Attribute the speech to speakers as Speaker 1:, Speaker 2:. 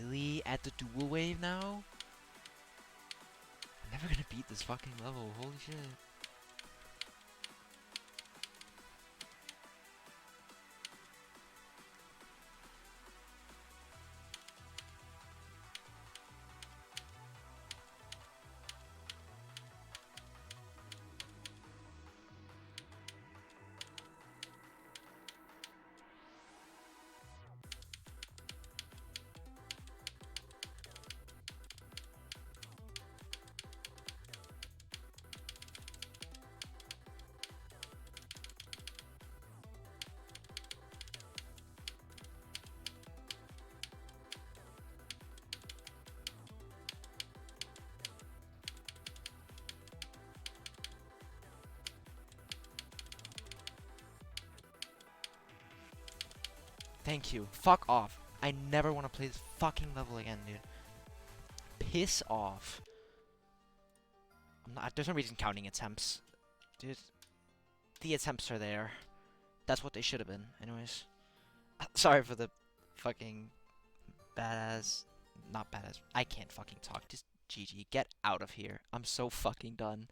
Speaker 1: Really? At the dual wave now? I'm never gonna beat this fucking level, holy shit. Thank you. Fuck off. I never want to play this fucking level again, dude. Piss off. There's no reason counting attempts. Dude, the attempts are there. That's what they should have been, anyways. Sorry for the fucking badass. Not badass. I can't fucking talk. Just GG. Get out of here. I'm so fucking done.